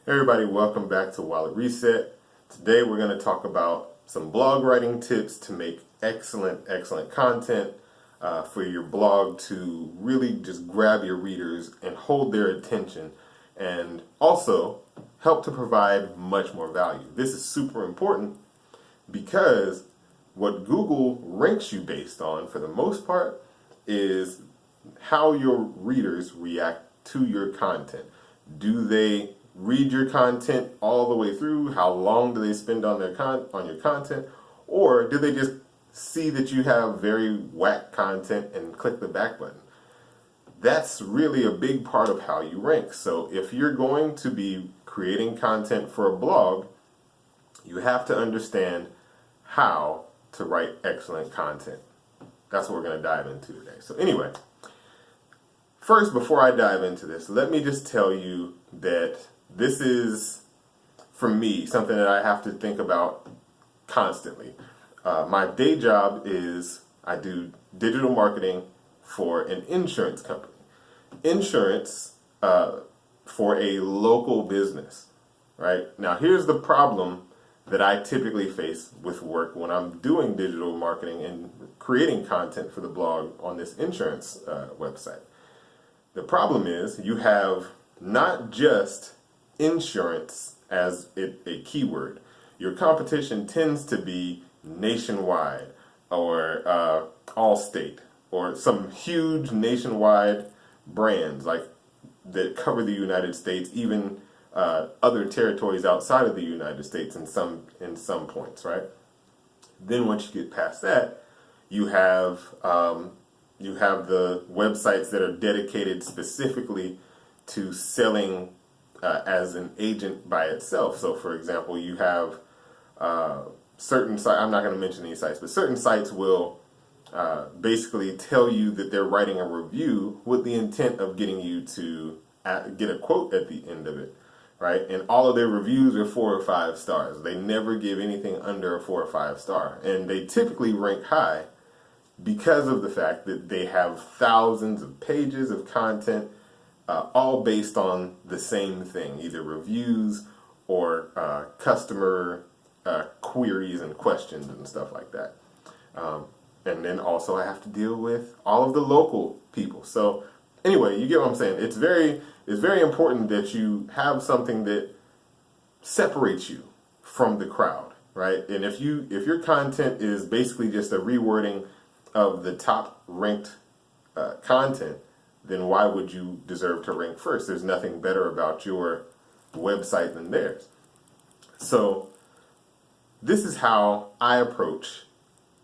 Hey everybody, welcome back to Wallet Reset. Today we're going to talk about some blog writing tips to make excellent content for your blog to really just grab your readers and hold their attention, and also help to provide much more value. This is super important because what Google ranks you based on, for the most part, is how your readers react to your content. Do they read your content all the way through? How long do they spend on on your content? Or do they just see that you have very whack content and click the back button? That's really a big part of how you rank. So if you're going to be creating content for a blog, you have to understand how to write excellent content. That's what we're going to dive into today. So anyway, first, before I dive into this, let me just tell you that this is, for me, something that I have to think about constantly. My day job is I do digital marketing for an insurance company. Insurance for a local business, right? Now, here's the problem that I typically face with work when I'm doing digital marketing and creating content for the blog on this insurance website. The problem is you have not just insurance as a keyword. Your competition tends to be Nationwide or Allstate or some huge nationwide brands like that cover the United States, even other territories outside of the United States in some points, right? Then once you get past that, you have the websites that are dedicated specifically to selling as an agent by itself. So, for example, you have certain sites, I'm not going to mention any sites, but certain sites will basically tell you that they're writing a review with the intent of getting you to get a quote at the end of it, right? And all of their reviews are 4 or 5 stars. They never give anything under a 4 or 5 star. And they typically rank high because of the fact that they have thousands of pages of content, all based on the same thing, either reviews or customer queries and questions and stuff like that. And then also I have to deal with all of the local people. So anyway, you get what I'm saying. It's very important that you have something that separates you from the crowd, right? And if your content is basically just a rewording of the top ranked content, then why would you deserve to rank first? There's nothing better about your website than theirs. So this is how I approach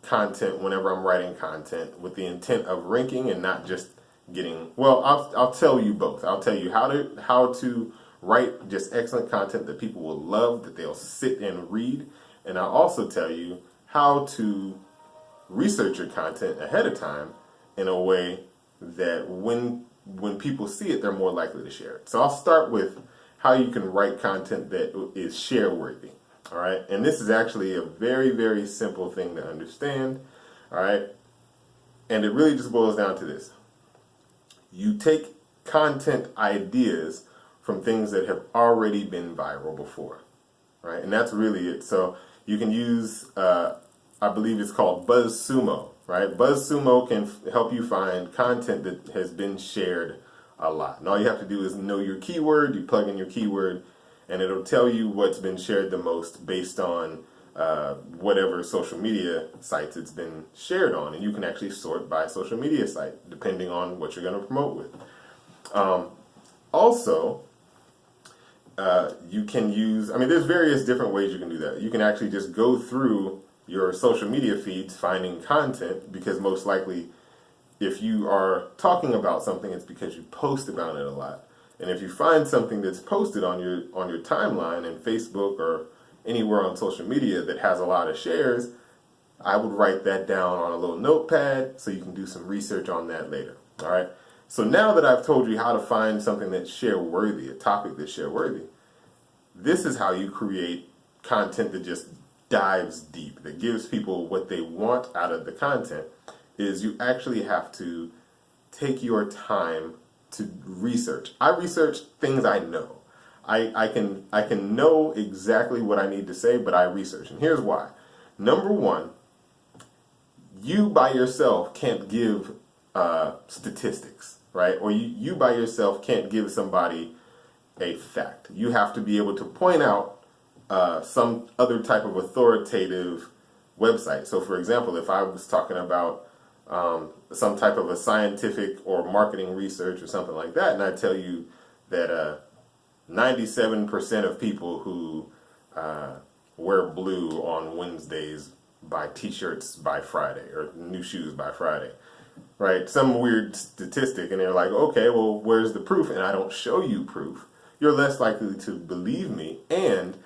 content whenever I'm writing content, with the intent of ranking and not just getting, well, I'll tell you both. I'll tell you how to write just excellent content that people will love, that they'll sit and read, and I'll also tell you how to research your content ahead of time in a way that when people see it, they're more likely to share it. So I'll start with how you can write content that is share worthy. All right, and this is actually a very simple thing to understand. All right, and it really just boils down to this: you take content ideas from things that have already been viral before, right? And that's really it. So you can use, I believe it's called BuzzSumo, right? BuzzSumo can help you find content that has been shared a lot. And all you have to do is know your keyword, you plug in your keyword, and it'll tell you what's been shared the most based on whatever social media sites it's been shared on. And you can actually sort by social media site, depending on what you're going to promote with. Also, you can use, there's various different ways you can do that. You can actually just go through your social media feeds finding content, because most likely if you are talking about something, it's because you post about it a lot. And if you find something that's posted on your timeline in Facebook or anywhere on social media that has a lot of shares, I would write that down on a little notepad so you can do some research on that later. All right. So now that I've told you how to find something that's share worthy, a topic that's share worthy, this is how you create content that just dives deep, that gives people what they want out of the content. Is you actually have to take your time to research. I research things I know. I can know exactly what I need to say, but I research. And here's why. Number one, you by yourself can't give statistics, right? Or you by yourself can't give somebody a fact. You have to be able to point out some other type of authoritative website. So, for example, if I was talking about some type of a scientific or marketing research or something like that, and I tell you that 97% of people who wear blue on Wednesdays buy T-shirts by Friday or new shoes by Friday, right? Some weird statistic, and they're like, okay, well, where's the proof? And I don't show you proof. You're less likely to believe me, and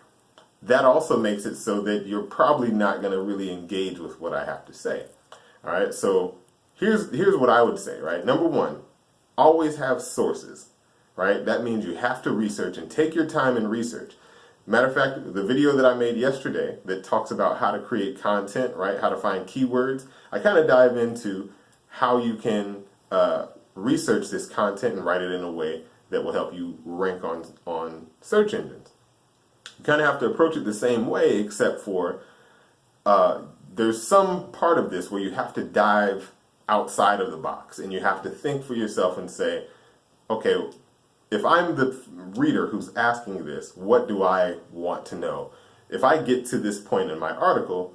that also makes it so that you're probably not going to really engage with what I have to say. All right, so here's what I would say, right? Number one, always have sources, right? That means you have to research and take your time in research. Matter of fact, the video that I made yesterday that talks about how to create content, right? How to find keywords. I kind of dive into how you can research this content and write it in a way that will help you rank on search engines. You kind of have to approach it the same way, except for there's some part of this where you have to dive outside of the box and you have to think for yourself and say, okay, if I'm the reader who's asking this, what do I want to know? If I get to this point in my article,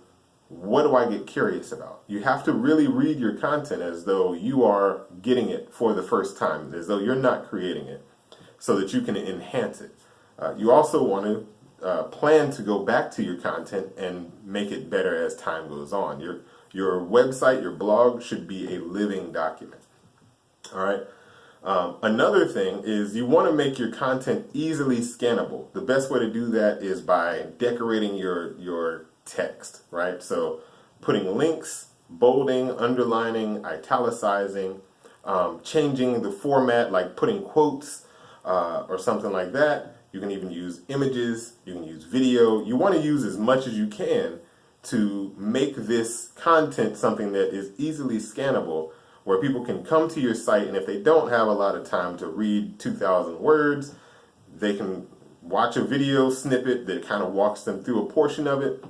what do I get curious about? You have to really read your content as though you are getting it for the first time, as though you're not creating it, so that you can enhance it. You also want to plan to go back to your content and make it better as time goes on. Your website, your blog should be a living document. All right. Another thing is you want to make your content easily scannable. The best way to do that is by decorating your text, right? So putting links, bolding, underlining, italicizing, changing the format, like putting quotes or something like that. You can even use images, you can use video. You want to use as much as you can to make this content something that is easily scannable, where people can come to your site, and if they don't have a lot of time to read 2,000 words, they can watch a video snippet that kind of walks them through a portion of it.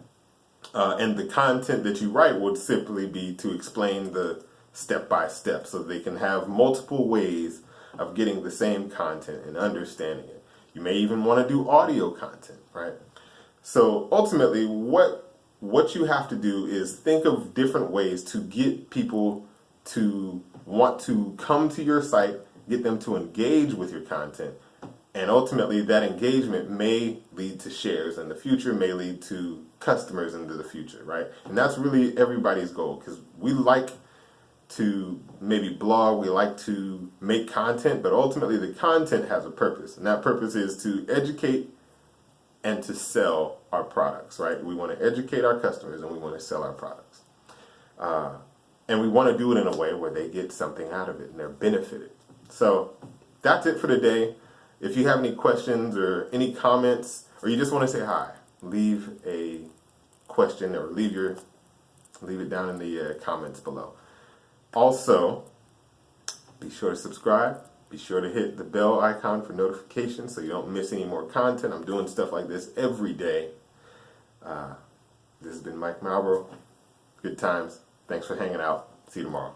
And the content that you write would simply be to explain the step-by-step, so they can have multiple ways of getting the same content and understanding it. You may even want to do audio content, right? So ultimately, what you have to do is think of different ways to get people to want to come to your site, get them to engage with your content, and ultimately that engagement may lead to shares in the future, may lead to customers into the future, right? And that's really everybody's goal, because we like to maybe blog, we like to make content, but ultimately the content has a purpose, and that purpose is to educate and to sell our products, right? We want to educate our customers and we want to sell our products. And we want to do it in a way where they get something out of it and they're benefited. So that's it for today. If you have any questions or any comments, or you just want to say hi, leave a question or leave it down in the comments below. Also, be sure to subscribe. Be sure to hit the bell icon for notifications so you don't miss any more content. I'm doing stuff like this every day. This has been Mike Malbrough. Good times. Thanks for hanging out. See you tomorrow.